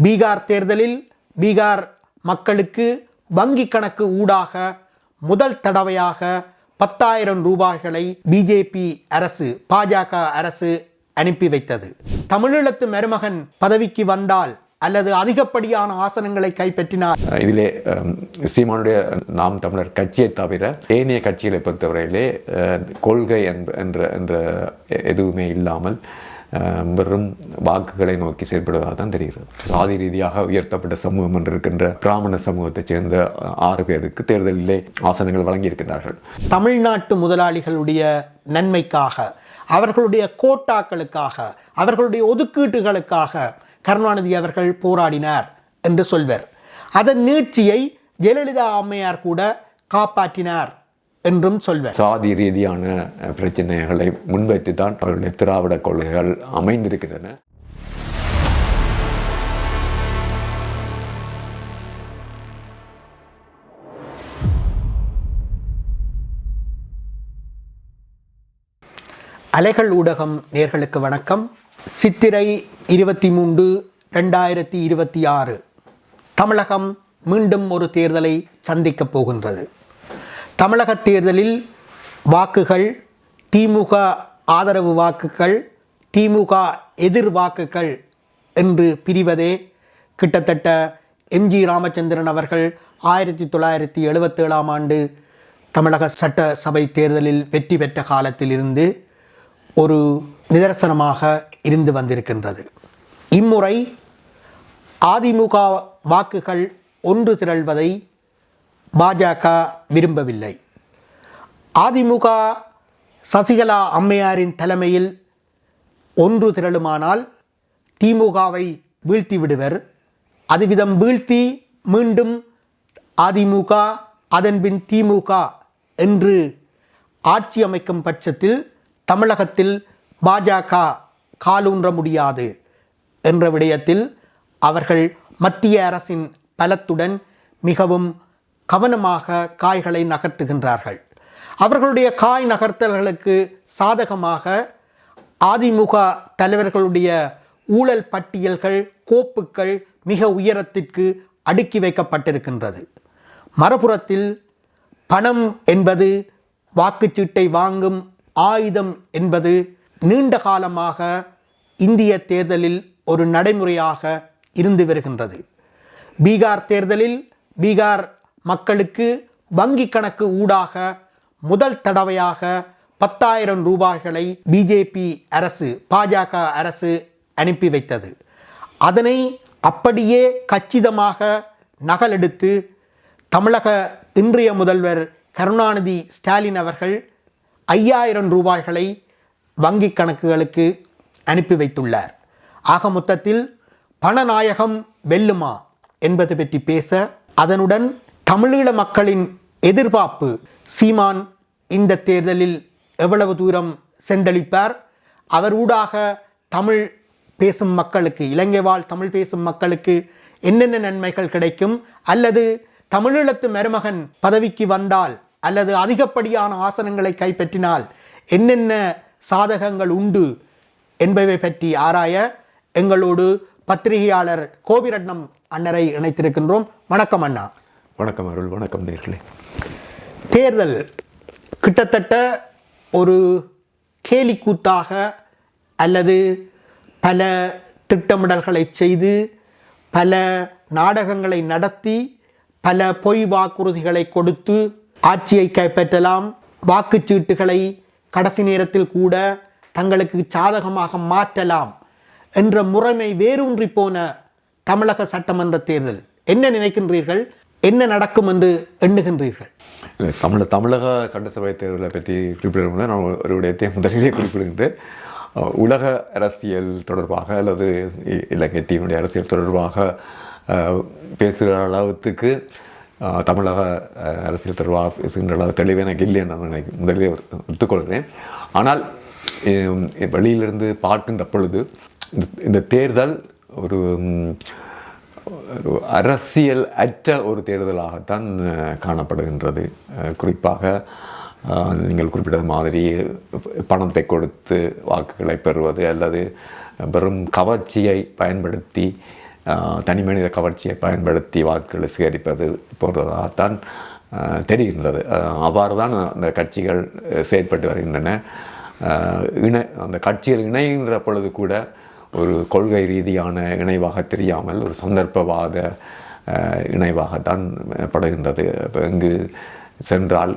பீகார் தேர்தலில் பீகார் மக்களுக்கு வங்கி கணக்கு ஊடாக முதல் தடவையாக 10,000 ரூபாய்களை பிஜேபி அரசு பாஜக அரசு அனுப்பி வைத்தது. தமிழீழத்து மருமகன் பதவிக்கு வந்தால் அல்லது அதிகப்படியான ஆசனங்களை கைப்பற்றினார். இதிலே சீமானுடைய நாம் தமிழர் கட்சியை தவிர ஏனைய கட்சிகளை பொறுத்தவரையிலே கொள்கை என்ற எதுவுமே இல்லாமல் வெறும் வாக்குகளை நோக்கி செயல்படுவதாக தான் தெரிகிறது. சாதி ரீதியாக உயர்த்தப்பட்ட சமூகம் என்று இருக்கின்ற பிராமண சமூகத்தைச் சேர்ந்த 6 பேருக்கு தேர்தலிலே ஆசனங்கள் வழங்கியிருக்கிறார்கள். தமிழ்நாட்டு முதலாளிகளுடைய நன்மைக்காக, அவர்களுடைய கோட்டாக்களுக்காக, அவர்களுடைய ஒதுக்கீட்டுகளுக்காக கருணாநிதி அவர்கள் போராடினார் என்று சொல்வர். அதன் நீட்சியை ஜெயலலிதா அம்மையார் கூட காப்பாற்றினார் என்றும் சொல்வர். சாதி ரீதியான பிரச்சனைகளை முன்வைத்து தான் அவருடைய திராவிட கொள்கைகள் அமைந்திருக்கின்றன. அலைகள் ஊடகம் நேர்களுக்கு வணக்கம். சித்திரை 23, 2026 தமிழகம் மீண்டும் ஒரு தேர்தலை சந்திக்கப் போகின்றது. தமிழக தேர்தலில் வாக்குகள் திமுக ஆதரவு வாக்குகள், திமுக எதிர் வாக்குகள் என்று பிரிவதே கிட்டத்தட்ட எம்ஜி ராமச்சந்திரன் அவர்கள் 1977ஆம் ஆண்டு தமிழக சட்டசபை தேர்தலில் வெற்றி பெற்ற காலத்திலிருந்து ஒரு நிதர்சனமாக இருந்து வந்திருக்கின்றது. இம்முறை அதிமுக வாக்குகள் ஒன்று திரள்வதை பாஜக விரும்பவில்லை. அதிமுக சசிகலா அம்மையாரின் தலைமையில் ஒன்று திரளுமானால் திமுகவை வீழ்த்தி விடுவர். அதுவிதம் வீழ்த்தி மீண்டும் அதிமுக அதன்பின் திமுக என்று ஆட்சி அமைக்கும் பட்சத்தில் தமிழகத்தில் பாஜக காலூன்ற முடியாது என்ற விடயத்தில் அவர்கள் மத்திய அரசின் பலத்துடன் மிகவும் கவனமாக காய்களை நகர்த்துகின்றார்கள். அவர்களுடைய காய் நகர்த்தல்களுக்கு சாதகமாக அதிமுக தலைவர்களுடைய ஊழல் பட்டியல்கள், கோப்புகள் மிக உயரத்திற்கு அடுக்கி வைக்கப்பட்டிருக்கின்றது. மறுபுறத்தில் பணம் என்பது வாக்குச்சீட்டை வாங்கும் ஆயுதம் என்பது நீண்ட காலமாக இந்திய தேர்தலில் ஒரு நடைமுறையாக இருந்து வருகின்றது. பீகார் தேர்தலில் பீகார் மக்களுக்கு வங்கி கணக்கு ஊடாக முதல் தடவையாக 10,000 ரூபாய்களை பிஜேபி அரசு பாஜக அரசு அனுப்பி வைத்தது. அதனை அப்படியே கச்சிதமாக நகலெடுத்து தமிழக இன்றைய முதல்வர் கருணாநிதி ஸ்டாலின் அவர்கள் 5,000 ரூபாய்களை வங்கி கணக்குகளுக்கு அனுப்பி வைத்துள்ளார். ஆக மொத்தத்தில் பணநாயகம் வெல்லுமா என்பது பற்றி பேச, அதனுடன் தமிழீழ மக்களின் எதிர்பார்ப்பு, சீமான் இந்த தேர்தலில் எவ்வளவு தூரம் சென்றளிப்பார், அவர் ஊடாக தமிழ் பேசும் மக்களுக்கு, இலங்கை வாழ் தமிழ் பேசும் மக்களுக்கு என்னென்ன நன்மைகள் கிடைக்கும், அல்லது தமிழீழத்து மருமகன் பதவிக்கு வந்தால் அல்லது அதிகப்படியான ஆசனங்களை கைப்பற்றினால் என்னென்ன சாதகங்கள் உண்டு என்பவை பற்றி ஆராய எங்களோடு பத்திரிகையாளர் கோபிரட்னம் அண்ணரை இணைத்திருக்கின்றோம். வணக்கம் அண்ணா. வணக்கம் அருள். வணக்கம் நேர்களே. தேர்தல் கிட்டத்தட்ட ஒரு கேலிக்கூத்தாக அல்லது பல திட்டமிடல்களை செய்து பல நாடகங்களை நடத்தி பல பொய் வாக்குறுதிகளை கொடுத்து ஆட்சியை கைப்பற்றலாம், வாக்குச்சீட்டுகளை கடைசி நேரத்தில் கூட தங்களுக்கு சாதகமாக மாற்றலாம் என்ற முறைமை வேரூன்றி போன தமிழக சட்டமன்ற தேர்தல் என்ன நினைக்கின்றீர்கள்? என்ன நடக்கும் என்று எண்ணுகின்றீர்கள்? தமிழக சட்டசபை தேர்தலை பற்றி குறிப்பிட நான் ஒரு விடயத்தை முதலிலே குறிப்பிடுகின்றேன். உலக அரசியல் தொடர்பாக அல்லது இலங்கை தீவுடைய அரசியல் தொடர்பாக பேசுகிற அளவுக்கு தமிழக அரசியல் தொடர்பாக பேசுகின்ற அளவு தெளிவு எனக்கு இல்லை என்று நான் முதலிலே ஒத்துக்கொள்கிறேன். ஆனால் வெளியிலிருந்து பார்க்கின்ற பொழுது இந்த தேர்தல் ஒரு அரசியல் அற்ற ஒரு தேர்தலாகத்தான் காணப்படுகின்றது. குறிப்பாக நீங்கள் குறிப்பிட்டது மாதிரி பணத்தை கொடுத்து வாக்குகளை பெறுவது அல்லது வெறும் கவர்ச்சியை பயன்படுத்தி தனிமனித கவர்ச்சியை பயன்படுத்தி வாக்குகளை சேகரிப்பது போன்றதாகத்தான் தெரிகின்றது. அவ்வாறு தான் அந்த கட்சிகள் செயற்பட்டு வருகின்றன. அந்த கட்சிகள் இணைகின்ற பொழுது கூட ஒரு கொள்கை ரீதியான இணைவாக தெரியாமல் ஒரு சந்தர்ப்பவாத இணைவாகத்தான் படுகின்றது. இப்போ இங்கு சென்றால்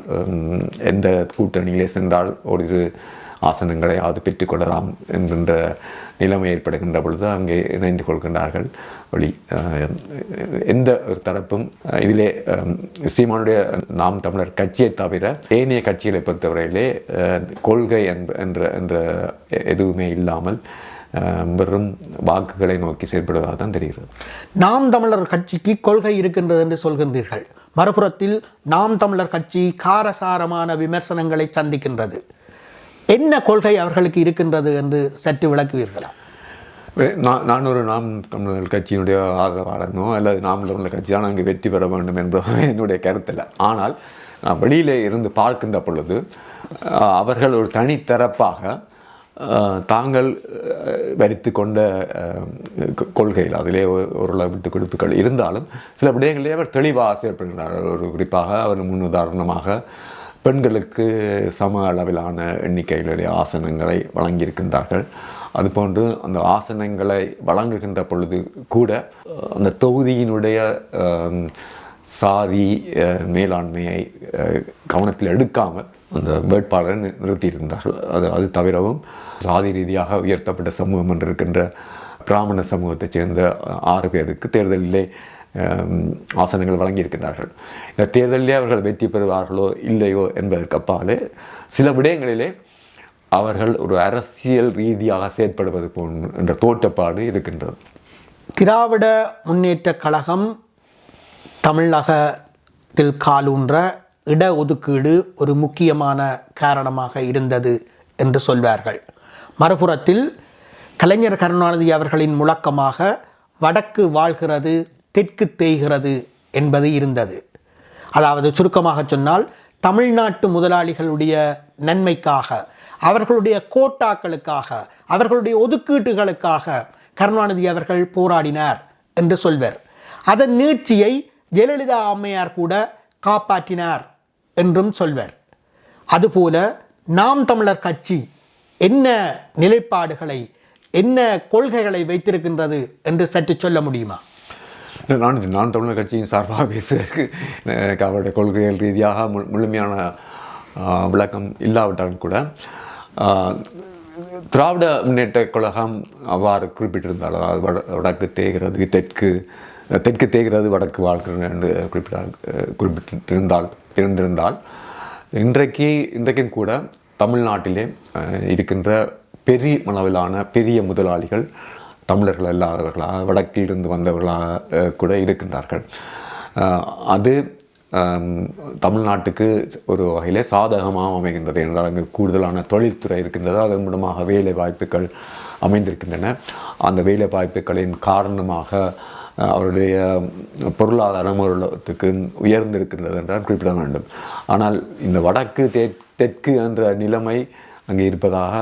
எந்த கூட்டணியிலே சென்றால் ஒரு ஆசனங்களை அது பெற்றுக்கொள்ளலாம் என்கின்ற நிலைமை ஏற்படுகின்ற பொழுது அங்கே இணைந்து கொள்கின்றார்கள். வழி எந்த ஒரு தரப்பும் இதிலே சீமானுடைய நாம் தமிழர் கட்சியை தவிர ஏனைய கட்சிகளை பொறுத்தவரையிலே கொள்கை என்ற எதுவுமே இல்லாமல் வெறும் வாக்குகளை நோக்கி செயல்படுவதாக தான் தெரிகிறது. நாம் தமிழர் கட்சிக்கு கொள்கை இருக்கின்றது என்று சொல்கின்றீர்கள். மறுபுறத்தில் நாம் தமிழர் கட்சி காரசாரமான விமர்சனங்களை சந்திக்கின்றது. என்ன கொள்கை அவர்களுக்கு இருக்கின்றது என்று சற்று விளக்குவீர்களா? நான் ஒரு நாம் தமிழர் கட்சியினுடைய ஆதரவாளனோ அல்லது நாம் தமிழர் கட்சி தான் அங்கு வெற்றி பெற வேண்டும் என்பது என்னுடைய கருத்தில். ஆனால் வெளியிலே இருந்து பார்க்கின்ற பொழுது அவர்கள் ஒரு தனித்தரப்பாக தாங்கள் வரித்து கொண்ட கொள்கையில் அதிலே ஓரளவு விட்டு கொடுப்புகள் இருந்தாலும் சில விடயங்களிலே அவர் தெளிவாக செயல்படுகிறார்கள். ஒரு குறிப்பாக அவர் முன் உதாரணமாக பெண்களுக்கு சம அளவிலான எண்ணிக்கையிலுடைய ஆசனங்களை வழங்கியிருக்கின்றார்கள். அதுபோன்று அந்த ஆசனங்களை வழங்குகின்ற பொழுது கூட அந்த தொகுதியினுடைய சாதி மேலாண்மையை கவனத்தில் எடுக்காமல் அந்த வேட்பாளரை நிறுத்தியிருந்தார்கள். அது தவிரவும் சாதி ரீதியாக உயர்த்தப்பட்ட சமூகம் என்று இருக்கின்ற பிராமண சமூகத்தைச் சேர்ந்த 6 பேருக்கு தேர்தலிலே ஆசனங்கள் வழங்கியிருக்கிறார்கள். இந்த தேர்தலிலே அவர்கள் வெற்றி பெறுவார்களோ இல்லையோ என்பதற்கு அப்பாலே சில விடயங்களிலே அவர்கள் ஒரு அரசியல் ரீதியாக செயற்படுவது என்ற தோற்றப்பாடு இருக்கின்றது. திராவிட முன்னேற்றக் கழகம் தமிழகத்தில் காலூன்ற இடஒதுக்கீடு ஒரு முக்கியமான காரணமாக இருந்தது என்று சொல்வார்கள். மறுபுறத்தில் கலைஞர் கருணாநிதி அவர்களின் முழக்கமாக வடக்கு வாழ்கிறது தெற்கு தேய்கிறது என்பது இருந்தது. அதாவது சுருக்கமாக சொன்னால் தமிழ்நாட்டு முதலாளிகளுடைய நன்மைக்காக, அவர்களுடைய கோட்டாக்களுக்காக, அவர்களுடைய ஒதுக்கீட்டுகளுக்காக கருணாநிதி அவர்கள் போராடினார் என்று சொல்வர். அதன் நீட்சியை ஜெயலலிதா அம்மையார் கூட காப்பாற்றினார் என்றும் சொல்வர். அதுபோல நாம் தமிழர் கட்சி என்ன நிலைப்பாடுகளை, என்ன கொள்கைகளை வைத்திருக்கின்றது என்று சற்று சொல்ல முடியுமா? நான் தமிழர் கட்சியின் சார்பாக பேசுவதற்கு அவருடைய கொள்கைகள் ரீதியாக முழுமையான விளக்கம் இல்லாவிட்டாலும் கூட திராவிட முன்னேற்ற கழகம் அவ்வாறு குறிப்பிட்டிருந்தால், அதாவது வடக்கு தேய்கிறது தெற்கு தேய்கிறது வடக்கு வாழ்கிறது என்று இருந்திருந்தால் இன்றைக்கும் கூட தமிழ்நாட்டிலே இருக்கின்ற பெரிய அளவிலான பெரிய முதலாளிகள் தமிழர்கள் இல்லாதவர்களாக வடக்கிலிருந்து வந்தவர்களாக கூட இருக்கின்றார்கள். அது தமிழ்நாட்டுக்கு ஒரு வகையிலே சாதகமாக அமைகின்றது என்றால் அங்கு கூடுதலான தொழில்துறை இருக்கின்றது. அதன் மூலமாக வேலை வாய்ப்புகள் அமைந்திருக்கின்றன. அந்த வேலை வாய்ப்புகளின் காரணமாக அவருடைய பொருளாதாரம் ஓரளவுக்கு உயர்ந்திருக்கின்றது என்றால் குறிப்பிட வேண்டும். ஆனால் இந்த வடக்கு தெற்கு என்ற நிலைமை அங்கே இருப்பதாக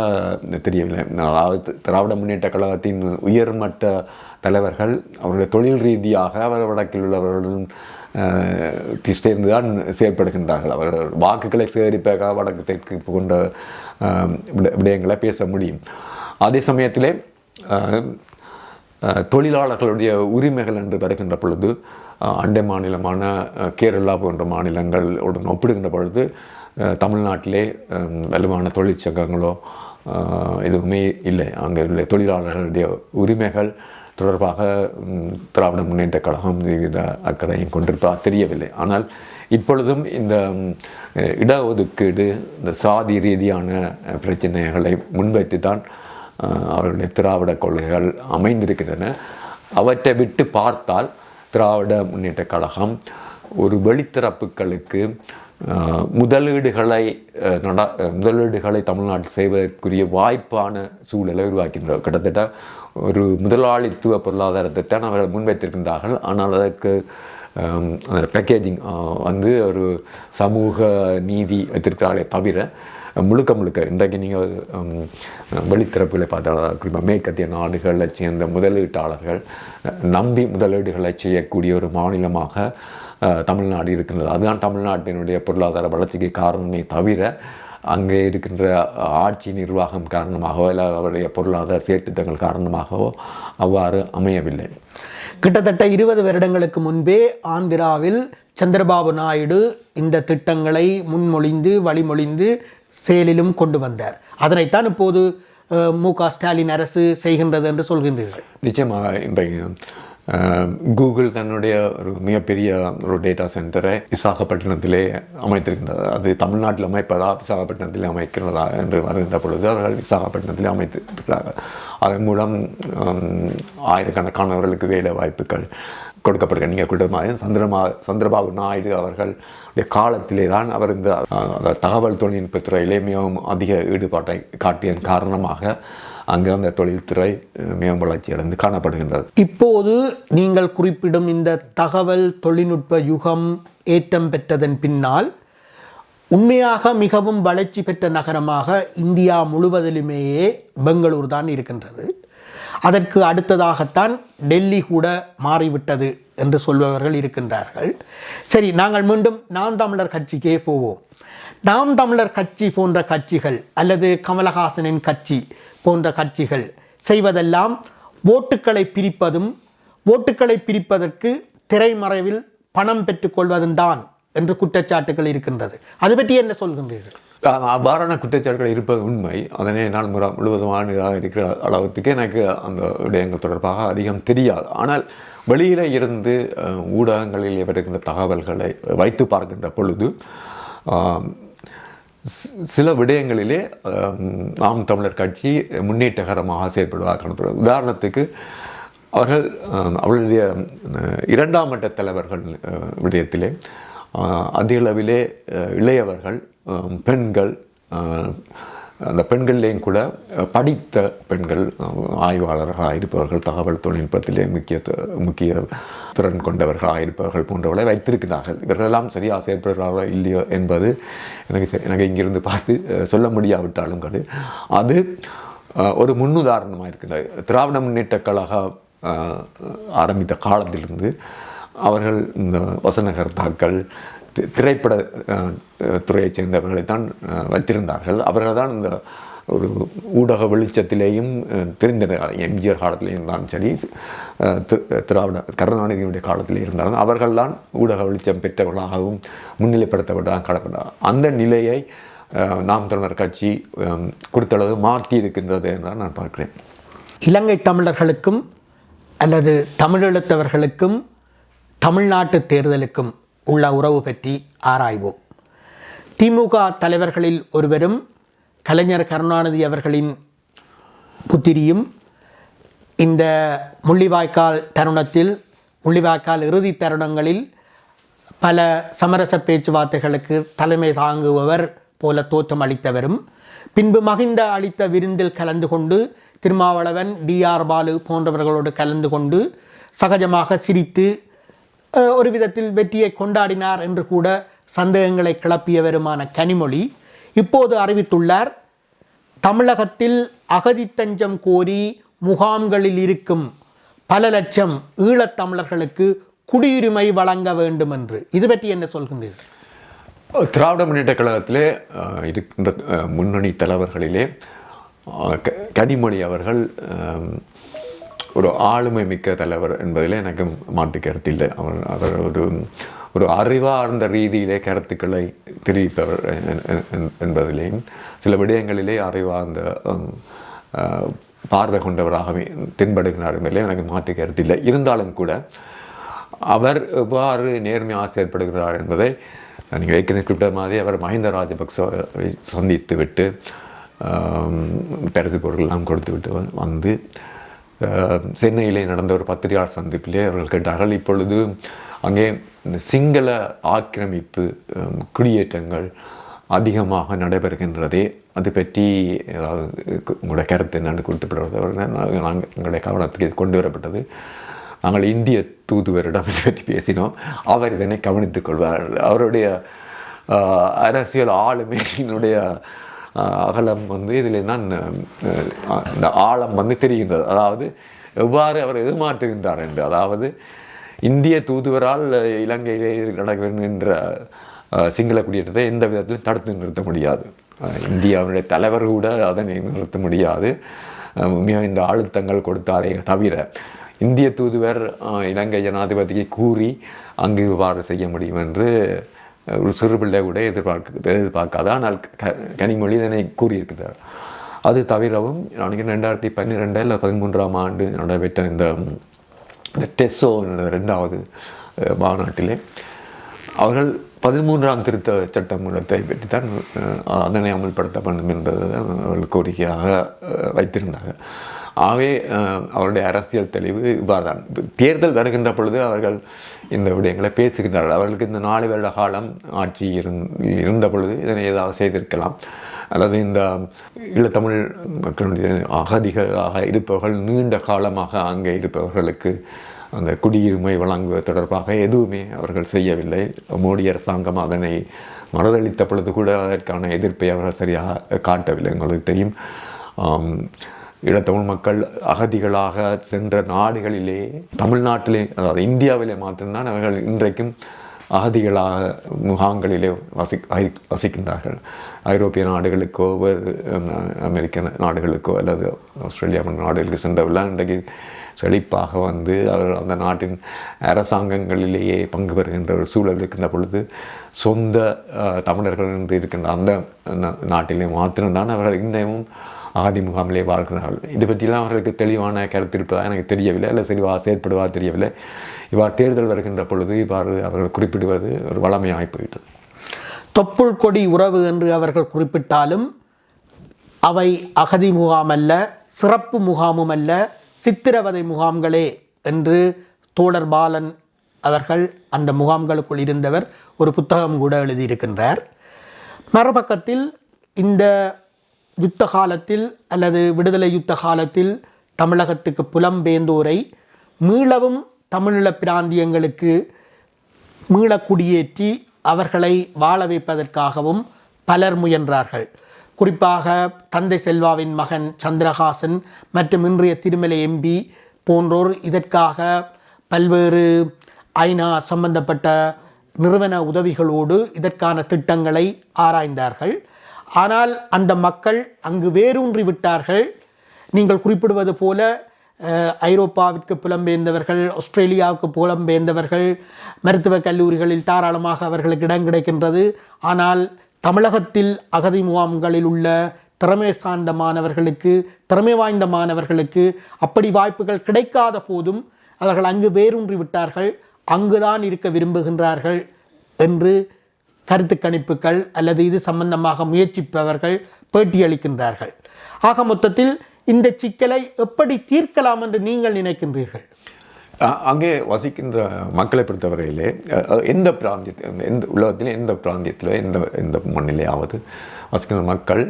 தெரியவில்லை. அதாவது திராவிட முன்னேற்ற கழகத்தின் உயர்மட்ட தலைவர்கள் அவருடைய தொழில் ரீதியாக அவர் வடக்கில் உள்ளவர்களுடன் சேர்ந்துதான் செயற்படுகின்றார்கள். அவர்கள் வாக்குகளை சேகரிப்பாக வடக்கு தெற்கு கொண்ட விடயங்களை பேச முடியும். அதே சமயத்திலே தொழிலாளர்களுடைய உரிமைகள் என்று வருகின்ற பொழுது அண்டை மாநிலமான கேரளா போன்ற மாநிலங்களுடன் ஒப்பிடுகின்ற பொழுது தமிழ்நாட்டிலே வலுவான தொழிற்சங்கங்களோ எதுவுமே இல்லை. அங்கே உள்ள தொழிலாளர்களுடைய உரிமைகள் தொடர்பாக திராவிட முன்னேற்ற கழகம் வித அக்கறையும் கொண்டிருப்பதாக தெரியவில்லை. ஆனால் இப்பொழுதும் இந்த இடஒதுக்கீடு, இந்த சாதி ரீதியான பிரச்சனைகளை முன்வைத்து தான் அவர்களுடைய திராவிட கொள்கைகள் அமைந்திருக்கின்றன. அவற்றை விட்டு பார்த்தால் திராவிட முன்னேற்ற கழகம் ஒரு வெளித்திறப்புகளுக்கு முதலீடுகளை தமிழ்நாட்டில் செய்வதற்குரிய வாய்ப்பான சூழலை உருவாக்கின்றார். கிட்டத்தட்ட ஒரு முதலாளித்துவ பொருளாதாரத்தை தான் அவர்கள் முன்வைத்திருக்கின்றார்கள். ஆனால் அதற்கு அந்த பேக்கேஜிங் ஒரு சமூக நீதி வைத்திருக்கிறார்களே தவிர முழுக்க முழுக்க இன்றைக்கு நீங்கள் வெளித்திறப்புகளை பார்த்தால் குறிப்பாக மேற்கத்திய நாடுகளை சேர்ந்த முதலீட்டாளர்கள் நம்பி முதலீடுகளை செய்யக்கூடிய ஒரு மாநிலமாக தமிழ்நாடு இருக்கின்றது. அதுதான் தமிழ்நாட்டினுடைய பொருளாதார வளர்ச்சிக்கு காரணமே தவிர அங்கே இருக்கின்ற ஆட்சி நிர்வாகம் காரணமாகவோ இல்லை அவருடைய பொருளாதார செயற்திட்டங்கள் காரணமாகவோ அவ்வாறு அமையவில்லை. கிட்டத்தட்ட 20 வருடங்களுக்கு முன்பே ஆந்திராவில் சந்திரபாபு நாயுடு இந்த திட்டங்களை முன்மொழிந்து வழிமொழிந்து செயலிலும் கொண்டு வந்தார். அதனைத்தான் இப்போது மு.க. ஸ்டாலின் அரசு செய்கின்றது என்று சொல்கின்றீர்கள். நிச்சயமாக இன்றைக்கு கூகுள் தன்னுடைய ஒரு மிகப்பெரிய ஒரு டேட்டா சென்டரை விசாகப்பட்டினத்திலே அமைத்திருக்கின்றது. அது தமிழ்நாட்டில் அமைப்பதா விசாகப்பட்டினத்திலே அமைக்கிறதா என்று வருகின்ற பொழுது அவர்கள் விசாகப்பட்டினத்திலே அமைத்திருக்கிறார்கள். அதன் மூலம் ஆயிரக்கணக்கானவர்களுக்கு வேலை வாய்ப்புகள் கொடுக்கப்படுகிற நீங்கள் கூட்டமாக சந்திரபாபு நாயுடு அவர்களுடைய காலத்திலே தான் அவர் இந்த தகவல் தொழில்நுட்பத்துறையிலே மிகவும் அதிக ஈடுபாட்டை காட்டியதன் காரணமாக அங்கே அந்த தொழில்துறை மிகவும் வளர்ச்சி அடைந்து காணப்படுகின்றது. இப்போது நீங்கள் குறிப்பிடும் இந்த தகவல் தொழில்நுட்ப யுகம் ஏற்றம் பெற்றதன் பின்னால் உண்மையாக மிகவும் வளர்ச்சி பெற்ற நகரமாக இந்தியா முழுவதிலுமேயே பெங்களூர் தான் இருக்கின்றது. அதற்கு அடுத்ததாகத்தான் டெல்லி கூட மாறிவிட்டது என்று சொல்பவர்கள் இருக்கின்றார்கள். சரி, நாங்கள் மீண்டும் நாம் தமிழர் கட்சிக்கே போவோம். நாம் தமிழர் கட்சி போன்ற கட்சிகள் அல்லது கமலஹாசனின் கட்சி போன்ற கட்சிகள் செய்வதெல்லாம் ஓட்டுக்களை பிரிப்பதும் ஓட்டுக்களை பிரிப்பதற்கு திரைமறைவில் பணம் பெற்றுக்கொள்வதும் தான் என்று குற்றச்சாட்டுகள் இருக்கின்றது. அது பற்றி என்ன சொல்கின்றீர்கள்? அவ்வாறான குற்றச்சாட்டுகள் இருப்பது உண்மை. அதனை நான் முழுவதுமாக இருக்கிற அளவுக்கு எனக்கு அந்த விடயங்கள் தொடர்பாக அதிகம் தெரியாது. ஆனால் வெளியில இருந்து ஊடகங்களில் வருகின்ற தகவல்களை வைத்து பார்க்கின்ற பொழுது சில விடயங்களிலே நாம் தமிழர் கட்சி முன்னேற்றகரமாக செயல்படுவதாக காணப்படுகிறது. உதாரணத்துக்கு அவர்களுடைய 2ஆம் மட்ட தலைவர்கள் விடயத்திலே அதிக அளவிலே இளையவர்கள் பெண்கள் அந்த பெண்கள்லேயும் கூட படித்த பெண்கள் ஆய்வாளர்களாக இருப்பவர்கள் தகவல் தொழில்நுட்பத்திலே முக்கிய திறன் கொண்டவர்களாக இருப்பவர்கள் போன்றவர்களை வைத்திருக்கிறார்கள். இவர்களெல்லாம் சரியாக செயல்படுகிறார்களோ இல்லையோ என்பது எனக்கு இங்கிருந்து பார்த்து சொல்ல முடியாவிட்டாலும் அது ஒரு முன்னுதாரணமாக இருக்கின்றது. திராவிட முன்னேற்ற கழகம் ஆரம்பித்த காலத்திலிருந்து அவர்கள் இந்த வசனகர்த்தாக்கள் திரைப்பட துறையைச் சேர்ந்தவர்களைத்தான் வைத்திருந்தார்கள். அவர்கள் தான் இந்த ஒரு ஊடக வெளிச்சத்திலேயும் தெரிந்தனர். எம்ஜிஆர் காலத்திலேயும் இருந்தாலும் சரி, கருணாநிதியினுடைய காலத்திலே இருந்தாலும் அவர்கள்தான் ஊடக வெளிச்சம் பெற்றவர்களாகவும் முன்னிலைப்படுத்தப்பட்டதாக காணப்பட்டார். அந்த நிலையை நாம் தமிழர் கட்சி குறித்தளவு மாற்றி இருக்கின்றது என்று நான் பார்க்கிறேன். இலங்கை தமிழர்களுக்கும் அல்லது தமிழெழுத்தவர்களுக்கும் தமிழ்நாட்டு தேர்தலுக்கும் உள்ள உறவு பற்றி ஆராய்வோம். திமுக தலைவர்களில் ஒருவரும் கலைஞர் கருணாநிதி அவர்களின் புத்திரியும் இந்த முள்ளிவாய்க்கால் இறுதி தருணங்களில் பல சமரச பேச்சுவார்த்தைகளுக்கு தலைமை தாங்குபவர் போல தோற்றம் அளித்தவரும், பின்பு மகிந்த அளித்த விருந்தில் கலந்து கொண்டு திருமாவளவன், டிஆர் பாலு போன்றவர்களோடு கலந்து கொண்டு சகஜமாக சிரித்து ஒரு விதத்தில் வெற்றியை கொண்டாடினார் என்று கூட சந்தேகங்களை கிளப்பியவருமான கனிமொழி இப்போது அறிவித்துள்ளார், தமிழகத்தில் அகதித்தஞ்சம் கோரி முகாம்களில் இருக்கும் பல லட்சம் ஈழத்தமிழர்களுக்கு குடியுரிமை வழங்க வேண்டும் என்று. இது பற்றி என்ன சொல்கின்றீர்கள்? திராவிட முன்னேற்ற கழகத்திலே இருக்கின்ற முன்னணி தலைவர்களிலே கனிமொழி அவர்கள் ஒரு ஆளுமை மிக்க தலைவர் என்பதில் எனக்கு மாற்று கருத்து இல்லை. அவர் ஒரு அறிவார்ந்த ரீதியிலே கருத்துக்களை தெரிவிப்பவர் என்பதிலேயும் சில விடயங்களிலே அறிவார்ந்த பார்வை கொண்டவராகவே தென்படுகிறார் என்பதிலே எனக்கு மாற்று கருத்து இல்லை. இருந்தாலும் கூட அவர் எவ்வாறு நேர்மையாக செயல்படுகிறார் என்பதை நீங்கள் ஏற்கனவே குறிப்பிட்ட மாதிரி அவர் மஹிந்த ராஜபக்சவை சந்தித்து விட்டு பரிசு பொருட்கள்லாம் கொடுத்து விட்டு வந்து சென்னையிலே நடந்த ஒரு பத்திரிகையாளர் சந்திப்பிலே அவர்கள் கேட்டார்கள், இப்பொழுது அங்கே சிங்கள ஆக்கிரமிப்பு குடியேற்றங்கள் அதிகமாக நடைபெறுகின்றதே, அது பற்றி ஏதாவது உங்களுடைய கருத்து என்னென்னு குறிப்பிட்டவர் நாங்கள் எங்களுடைய கவனத்துக்கு கொண்டு வரப்பட்டது. நாங்கள் இந்திய தூதுவரிடம் இதை பற்றி பேசினோம். அவர் இதனை கவனித்துக் கொள்வார். அவருடைய அரசியல் ஆளுமையினுடைய அகலம் வந்து இதில் தான் இந்த ஆழம் வந்து தெரிகின்றது. அதாவது எவ்வாறு அவர் ஏமாற்றுகின்றார் என்று, அதாவது இந்திய தூதுவரால் இலங்கையிலே நடக்கின்ற சிங்கள குடியேற்றத்தை எந்த விதத்திலும் தடுத்து நிறுத்த முடியாது. இந்தியாவுடைய தலைவர் கூட அதனை நிறுத்த முடியாது. இந்த அழுத்தங்கள் கொடுத்தாரே தவிர இந்திய தூதுவர் இலங்கை ஜனாதிபதியை கூறி அங்கு இவ்வாறு செய்ய முடியும் என்று ஒரு சிறு பிள்ளை கூட எதிர்பார்க்காத, ஆனால் கனிமொழி இதனை கூறியிருக்கிறார். அது தவிரவும் நினைக்கிறேன் 2012 இல்லை 2013 ஆண்டு நடைபெற்ற இந்த டெஸ்ஸோ 2வது மாநாட்டிலே அவர்கள் 13ஆம் திருத்த சட்டமூலத்தை பற்றித்தான் அதனை அமல்படுத்த வேண்டும் என்பதை அவர்கள் கோரிக்கையாக வைத்திருந்தார்கள். ஆகவே அவருடைய அரசியல் தெளிவு இவ்வாறு தான். தேர்தல் வருகின்ற பொழுது அவர்கள் இந்த விடயங்களை பேசுகின்றார்கள். அவர்களுக்கு இந்த 4 வருட காலம் ஆட்சி இருந்த பொழுது இதனை ஏதாவது செய்திருக்கலாம், அல்லது இந்த ஈழத்தமிழ் மக்களுடைய அகதிகளாக இருப்பவர்கள் நீண்ட காலமாக அங்கே இருப்பவர்களுக்கு அந்த குடியுரிமை வழங்குவது தொடர்பாக எதுவுமே அவர்கள் செய்யவில்லை. மோடி அரசாங்கம் அதனை மறுதளித்த பொழுது கூட அதற்கான எதிர்ப்பை அவர்கள் சரியாக காட்டவில்லை. உங்களுக்கு தெரியும், ஈழத்தமிழ் மக்கள் அகதிகளாக சென்ற நாடுகளிலே, தமிழ்நாட்டிலே, அதாவது இந்தியாவிலே மாத்திரம்தான் அவர்கள் இன்றைக்கும் அகதிகளாக முகாம்களிலே வசிக்கின்றார்கள். ஐரோப்பிய நாடுகளுக்கோ வேறு அமெரிக்க நாடுகளுக்கோ அல்லது ஆஸ்திரேலியா போன்ற நாடுகளுக்கு சென்றவர்கள் இன்றைக்கு செழிப்பாக வந்து அவர்கள் அந்த நாட்டின் அரசாங்கங்களிலேயே பங்கு பெறுகின்ற ஒரு சூழல் இருக்கின்ற பொழுது சொந்த தமிழர்கள் என்று இருக்கின்ற அந்த நாட்டிலே மாத்திரம்தான் அவர்கள் இன்னமும் அகதி முகாமிலே வாழ்கிறார்கள். இது பற்றியெல்லாம் அவர்களுக்கு தெளிவான கருத்து இருப்பதாக எனக்கு தெரியவில்லை, அல்லது சரிவாக செயற்படுவதாக தெரியவில்லை. இவ்வாறு தேர்தல் வருகின்ற பொழுது இவ்வாறு அவர்கள் குறிப்பிடுவது ஒரு வளமையாகி போயிட்டது. தொப்புள் கொடி உறவு என்று அவர்கள் குறிப்பிட்டாலும் அவை அகதி முகாம் அல்ல, சிறப்பு முகாமும் அல்ல, சித்திரவதை முகாம்களே என்று தோழர் பாலன் அவர்கள் அந்த முகாம்களுக்குள் இருந்தவர் ஒரு புத்தகம் கூட எழுதியிருக்கின்றார். மறுபக்கத்தில் இந்த யுத்த காலத்தில் அல்லது விடுதலை யுத்த காலத்தில் தமிழகத்துக்கு புலம்பெயர்ந்தோரை மீளவும் தமிழீழ பிராந்தியங்களுக்கு மீள குடியேற்றி அவர்களை வாழ வைப்பதற்காகவும் பலர் முயன்றார்கள். குறிப்பாக தந்தை செல்வாவின் மகன் சந்திரஹாசன் மற்றும் இன்றைய திருமலை எம்பி போன்றோர் இதற்காக பல்வேறு ஐநா சம்பந்தப்பட்ட நிறுவன உதவிகளோடு இதற்கான திட்டங்களை ஆராய்ந்தார்கள். ஆனால் அந்த மக்கள் அங்கு வேரூன்றி விட்டார்கள். நீங்கள் குறிப்பிடுவது போல ஐரோப்பாவிற்கு புலம்பெயர்ந்தவர்கள், ஆஸ்திரேலியாவுக்கு புலம்பெயர்ந்தவர்கள், மருத்துவக் கல்லூரிகளில் தாராளமாக அவர்களுக்கு இடம் கிடைக்கின்றது. ஆனால் தமிழகத்தில் அகதி முகாம்களில் உள்ள திறமை சார்ந்த மாணவர்களுக்கு, திறமை வாய்ந்த மாணவர்களுக்கு அப்படி வாய்ப்புகள் கிடைக்காத போதும் அவர்கள் அங்கு வேரூன்றி விட்டார்கள், அங்குதான் இருக்க விரும்புகின்றார்கள் என்று கருத்து கணிப்புகள் அல்லது இது சம்பந்தமாக முயற்சிப்பவர்கள் பேட்டியளிக்கின்றார்கள். ஆக மொத்தத்தில் இந்த சிக்கலை எப்படி தீர்க்கலாம் என்று நீங்கள் நினைக்கின்றீர்கள்? அங்கே வசிக்கின்ற மக்களை பொறுத்தவரையிலே எந்த பிராந்தியத்தில், எந்த உலகத்திலே எந்த பிராந்தியத்தில், எந்த மண்ணிலேயாவது வசிக்கின்ற மக்கள்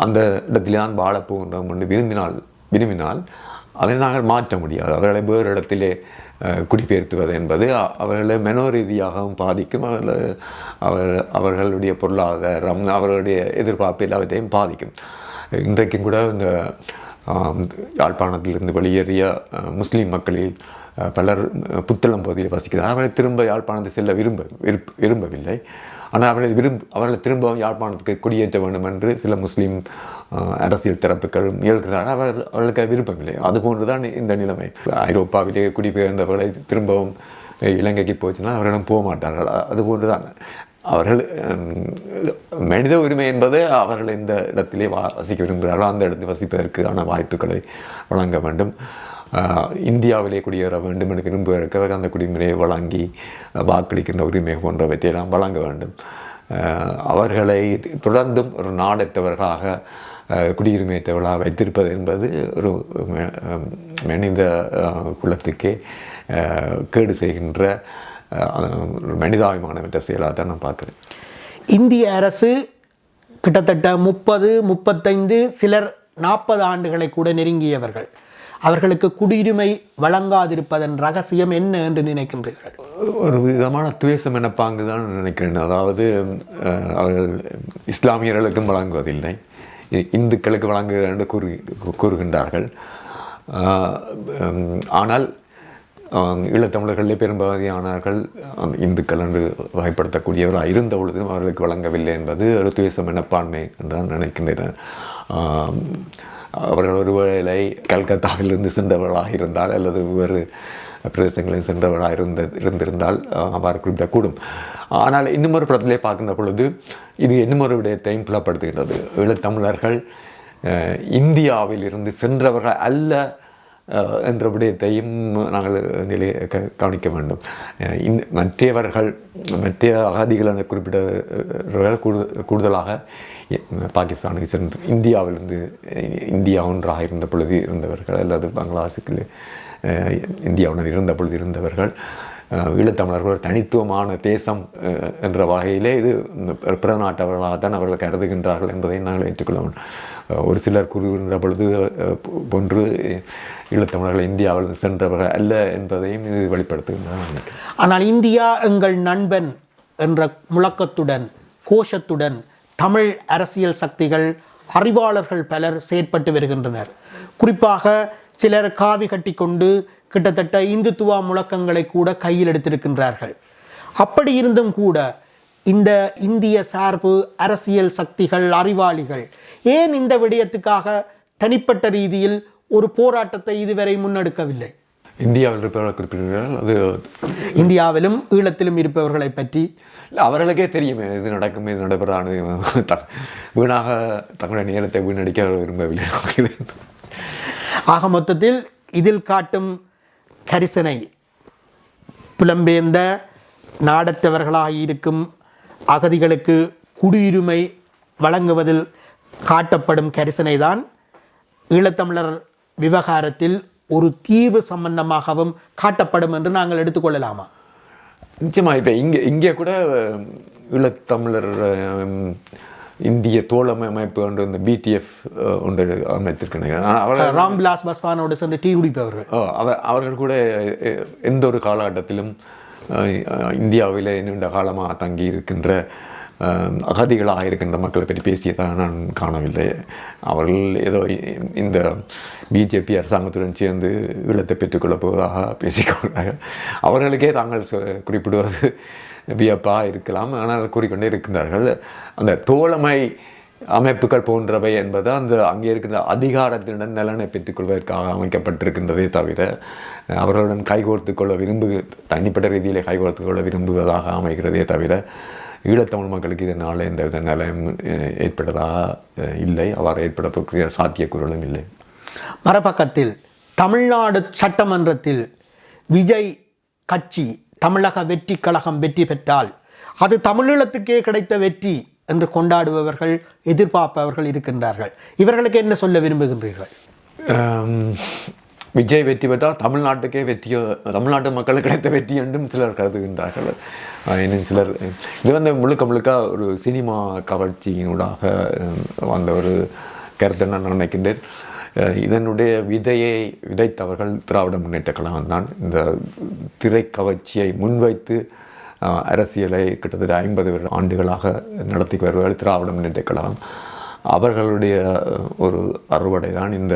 அந்த இடத்திலே தான் வாழப்போகின்றோம் என்று விரும்பினால் அதை நாங்கள் மாற்ற முடியாது. அவர்களை வேறு இடத்திலே குடிபெயர்த்துவது என்பது அவர்களை மனோரீதியாகவும் பாதிக்கும். அவர்களுடைய பொருளாதாரம், அவர்களுடைய எதிர்பார்ப்பு எல்லாவற்றையும் பாதிக்கும். இன்றைக்கும் கூட இந்த யாழ்ப்பாணத்திலிருந்து வெளியேறிய முஸ்லீம் மக்களில் பலர் புத்தளம் பகுதியில் வசிக்கிறார். அவர்களை திரும்ப யாழ்ப்பாணத்தை செல்ல விரும்பவில்லை. ஆனால் அவர்களை திரும்பவும் யாழ்ப்பாணத்துக்கு குடியேற்ற வேண்டும் என்று சில முஸ்லீம் அரசியல் தரப்புகள் முயல்கிறார்கள். அவர்களுக்கு விருப்பமில்லை. அதுபோன்று தான் இந்த நிலைமை. ஐரோப்பாவிலே குடிபெயர்ந்தவர்களை திரும்பவும் இலங்கைக்கு போச்சுன்னா அவர்களிடம் போக மாட்டார்கள். அதுபோன்று தான் அவர்கள் மனித உரிமை என்பது அவர்கள் எந்த இடத்திலே வசிக்க விரும்புகிறார்களோ அந்த இடத்தில் வசிப்பதற்கான வாய்ப்புகளை வழங்க வேண்டும். இந்தியாவிலே குடியேற வேண்டும் என்று விரும்புவதற்கு அவர் அந்த குடிமுறையை வழங்கி வாக்களிக்கின்ற உரிமை போன்றவற்றையெல்லாம் வழங்க வேண்டும். அவர்களை தொடர்ந்தும் ஒரு நாடற்றவர்களாக குடியுரிமையற்றவர்களாக வைத்திருப்பது என்பது ஒரு மனித குலத்துக்கே கேடு செய்கின்ற மனிதாபிமானமற்ற செயலாக தான் நான் பார்க்குறேன். இந்திய அரசு கிட்டத்தட்ட 30-35 சிலர் 40 ஆண்டுகளை கூட நெருங்கியவர்கள். அவர்களுக்கு குடியுரிமை வழங்காதிருப்பதன் ரகசியம் என்ன என்று நினைக்கின்றீர்கள்? ஒரு விதமான துவேச மனப்பாங்கு தான் நினைக்கிறேன். அதாவது அவர்கள் இஸ்லாமியர்களுக்கும் வழங்குவதில்லை, இந்துக்களுக்கு வழங்குகிறார் என்று கூறுகின்றார்கள். ஆனால் ஈழத்தமிழர்களே பெரும்பகுதியானவர்கள் இந்துக்கள் என்று வகைப்படுத்தக்கூடியவர்கள் இருந்த பொழுதும் அவர்களுக்கு வழங்கவில்லை என்பது ஒரு துவேச மனப்பான்மை என்றுதான் நினைக்கின்றேன். அவர்கள் ஒருவேளை கல்கத்தாவிலிருந்து சென்றவர்களாக இருந்தால் அல்லது வேறு பிரதேசங்களில் சென்றவர்களாக இருந்திருந்தால் அவ்வாறு குறிப்பிடக்கூடும். ஆனால் இன்னும் ஒரு படத்திலே பார்க்கின்ற பொழுது இது இன்னும் ஒரு விடயத்தையும் புலப்படுத்துகின்றது. ஈழத்தமிழர்கள் இந்தியாவில் இருந்து சென்றவர்கள் அல்ல என்ற விடயத்தையும் நாங்கள் கவனிக்க வேண்டும். மற்ற அகதிகள் என குறிப்பிட்டவர்கள் கூடுதலாக பாகிஸ்தானுக்கு சென்று இந்தியாவிலிருந்து இந்தியா ஒன்றாக இருந்த பொழுது இருந்தவர்கள் அல்லது பங்களாதேஷுக்கு இந்தியாவுடன் இருந்த பொழுது இருந்தவர்கள் ஈழத்தமிழர்கள் ஒரு தனித்துவமான தேசம் என்ற வகையிலே இது பிற நாட்டவர்களாகத்தான் அவர்கள் கருதுகின்றார்கள் என்பதை நாங்கள் ஏற்றுக்கொள்ள வேண்டும். ஒரு சிலர் கூறுகின்ற பொழுது போன்று ஈழத்தமிழர்கள் இந்தியாவில் சென்றவர்கள் அல்ல என்பதையும் இது வெளிப்படுத்துகின்றன. ஆனால் இந்தியா எங்கள் நண்பன் என்ற முழக்கத்துடன் கோஷத்துடன் தமிழ் அரசியல் சக்திகள் அறிவாளர்கள் பலர் செயற்பட்டு வருகின்றனர். குறிப்பாக சிலர் காவி கட்டி கொண்டு கிட்டத்தட்ட இந்துத்துவ முழக்கங்களை கூட கையில் எடுத்திருக்கின்றார்கள். அப்படி இருந்தும் கூட இந்த இந்திய சார்பு அரசியல் சக்திகள் அறிவாளிகள் ஏன் இந்த விடயத்துக்காக தனிப்பட்ட ரீதியில் ஒரு போராட்டத்தை இதுவரை முன்னெடுக்கவில்லை? இந்தியாவில் இருப்பவர்கள் குறிப்பிடுகிறார்கள். அது இந்தியாவிலும் ஈழத்திலும் இருப்பவர்களை பற்றி அவர்களுக்கே தெரியுமே இது நடக்கும், இது நடைபெறாது. வீணாக தங்களுடைய நேரத்தை வீணடிக்க விரும்பவில்லை. ஆக மொத்தத்தில் இதில் காட்டும் கரிசனை புலம்பெயர்ந்த நாடற்றவர்களாக இருக்கும் அகதிகளுக்கு குடியுரிமை வழங்குவதில் காட்டப்படும் கரிசனை தான் ஈழத்தமிழர் விவகாரத்தில் ஒரு தீர்வு சம்பந்தமாகவும் காட்டப்படும் என்று நாங்கள் எடுத்துக்கொள்ளலாமா? நிச்சயமாக. இப்போ இங்கே கூட ஈழத்தமிழர் இந்திய தோழமைப்பு ஒன்று இந்த பிடிஎஃப் ஒன்று அமைத்திருக்கிறாங்க. ராம்விலாஸ் பாஸ்வானோடு சேர்ந்து டீ குடிப்பவர்கள் அவர்கள் கூட எந்த ஒரு காலகட்டத்திலும் இந்தியாவில் நீண்ட காலமாக தங்கி இருக்கின்ற அகதிகளாக இருக்கின்ற மக்களை பற்றி பேசியதாக நான் காணவில்லை. அவர்கள் ஏதோ இந்த பிஜேபி அரசாங்கத்துடன் சேர்ந்து ஈழத்தை பெற்றுக்கொள்ளப் போவதாக பேசிக்கொண்டார்கள். அவர்களுக்கே தாங்கள் குறிப்பிடுவது வியப்பாக இருக்கலாம், ஆனால் கூறிக்கொண்டே இருக்கின்றார்கள். அந்த தோழமை அமைப்புகள் போன்றவை என்பது அந்த அங்கே இருக்கின்ற அதிகாரத்தினுடன் நலனை பெற்றுக்கொள்வதற்காக அமைக்கப்பட்டிருக்கின்றதே தவிர அவர்களுடன் கைகோர்த்து கொள்ள தனிப்பட்ட ரீதியிலே கைகோர்த்து கொள்ள விரும்புவதாக அமைகிறதே தவிர ஈழத்தமிழ் மக்களுக்கு இதனால் எந்தவித நிலையம் ஏற்பட்டதாக இல்லை, அவ்வாறு ஏற்படக்கூடிய சாத்தியக்கூறுகளும் இல்லை. மறுபக்கத்தில் தமிழ்நாடு சட்டமன்றத்தில் விஜய் கட்சி தமிழக வெற்றி கழகம் வெற்றி பெற்றால் அது தமிழீழத்துக்கே கிடைத்த வெற்றி என்று கொண்டாடுபவர்கள் எதிர்பார்ப்பவர்கள் இருக்கின்றார்கள். இவர்களுக்கு என்ன சொல்ல விரும்புகின்றீர்கள்? விஜய் வெற்றி பெற்றால் தமிழ்நாட்டுக்கே வெற்றியோ, தமிழ்நாட்டு மக்களுக்கு கிடைத்த வெற்றி என்றும் சிலர் கருதுகின்றார்கள். இன்னும் சிலர் இது முழுக்க ஒரு சினிமா கவர்ச்சியினூடாக வந்த ஒரு கருத்தை நான் நினைக்கின்றேன். இதனுடைய விதையை விதைத்தவர்கள் திராவிட முன்னேற்ற கழகம் தான். இந்த திரை கவர்ச்சியை முன்வைத்து அரசியலை கிட்டத்தட்ட 50 ஆண்டுகளாக நடத்தி வருவார்கள் திராவிட முன்னேற்ற கழகம். அவர்களுடைய ஒரு அறுவடை தான் இந்த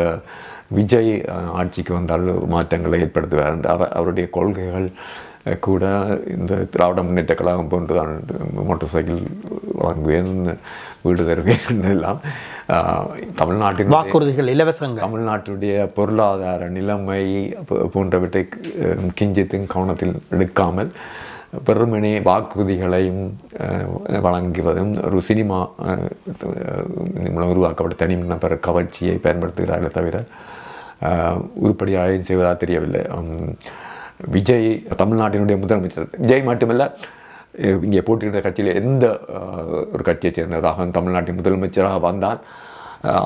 விஜய் ஆட்சிக்கு வந்தால் மாற்றங்களை ஏற்படுத்துவார். அவருடைய கொள்கைகள் கூட இந்த திராவிட முன்னேற்ற கழகம் போன்று தான். மோட்டார் சைக்கிள் வாங்குவேன், வீடு தருவேன் எல்லாம் தமிழ்நாட்டின் வாக்குறுதிகள், இலவசங்கள், தமிழ்நாட்டுடைய பொருளாதார நிலைமை போன்றவற்றை கிஞ்சித்தும் கவனத்தில் எடுக்காமல் பெருமனே வாக்குறுதிகளையும் வழங்குவதும் ஒரு சினிமா உருவாக்கப்பட்ட தனிநபர் கவர்ச்சியை பயன்படுத்துகிறார்களே தவிர உருப்படியாக செய்வதாக தெரியவில்லை. விஜய் தமிழ்நாட்டினுடைய முதலமைச்சர். விஜய் மட்டுமல்ல, இங்கே போட்டியிட்ட கட்சியில் எந்த ஒரு கட்சியை சேர்ந்ததாக தமிழ்நாட்டின் முதலமைச்சராக வந்தால்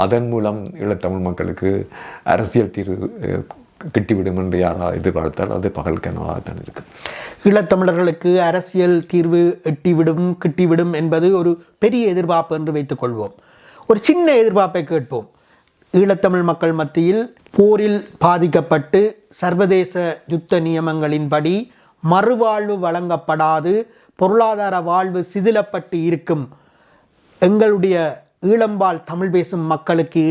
அதன் மூலம் ஈழத்தமிழ் மக்களுக்கு அரசியல் தீர்வு கிட்டிவிடும் என்று யாராவது எதிர்பார்த்தால் அது பகல் கனவாகத்தான் இருக்கு. ஈழத்தமிழர்களுக்கு அரசியல் தீர்வு கிட்டிவிடும் என்பது ஒரு பெரிய எதிர்பார்ப்பு என்று வைத்துக் கொள்வோம். ஒரு சின்ன எதிர்பார்ப்பை கேட்போம். ஈழத்தமிழ் மக்கள் மத்தியில் போரில் பாதிக்கப்பட்டு சர்வதேச யுத்த நியமங்களின்படி மறுவாழ்வு வழங்கப்படாது பொருளாதார வாழ்வு சிதிலப்பட்டு இருக்கும் எங்களுடைய ஈழம்பால் தமிழ் பேசும் மக்களுக்கு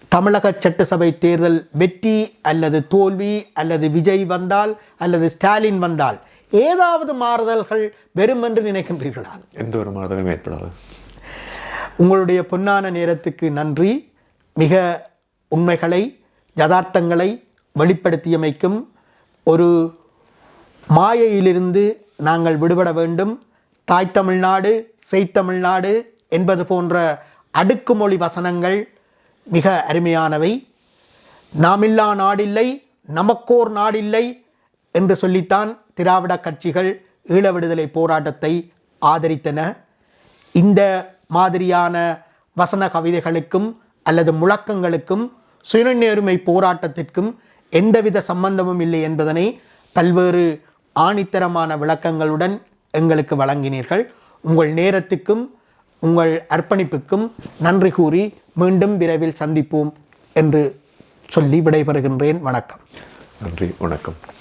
தமிழக சட்டசபை தேர்தல் வெற்றி அல்லது தோல்வி அல்லது விஜய் வந்தால் அல்லது ஸ்டாலின் வந்தால் ஏதாவது மாறுதல்கள் வரும் என்று நினைக்கின்றீர்களா? எந்த ஒரு மாறுதலும் ஏற்படாது. உங்களுடைய பொன்னான நேரத்துக்கு நன்றி. மிக உண்மைகளை யதார்த்தங்களை வெளிப்படுத்தியமைக்கும் ஒரு மாயையிலிருந்து நாங்கள் விடுபட வேண்டும். தாய் தமிழ்நாடு செய்தமிழ்நாடு என்பது போன்ற அடுக்குமொழி வசனங்கள் மிக அருமையானவை. நாமில்லா நாடில்லை நமக்கோர் நாடில்லை என்று சொல்லித்தான் திராவிட கட்சிகள் ஈழ விடுதலை போராட்டத்தை ஆதரித்தன. இந்த மாதிரியான வசன கவிதைகளுக்கும் அல்லது முழக்கங்களுக்கும் சுயநிர்ணய போராட்டத்திற்கும் எந்தவித சம்பந்தமும் இல்லை என்பதனை பல்வேறு ஆணித்தரமான விளக்கங்களுடன் எங்களுக்கு வழங்கினீர்கள். உங்கள் நேரத்துக்கும் உங்கள் அர்ப்பணிப்புக்கும் நன்றி கூறி மீண்டும் விரைவில் சந்திப்போம் என்று சொல்லி விடைபெறுகின்றேன். வணக்கம். நன்றி, வணக்கம்.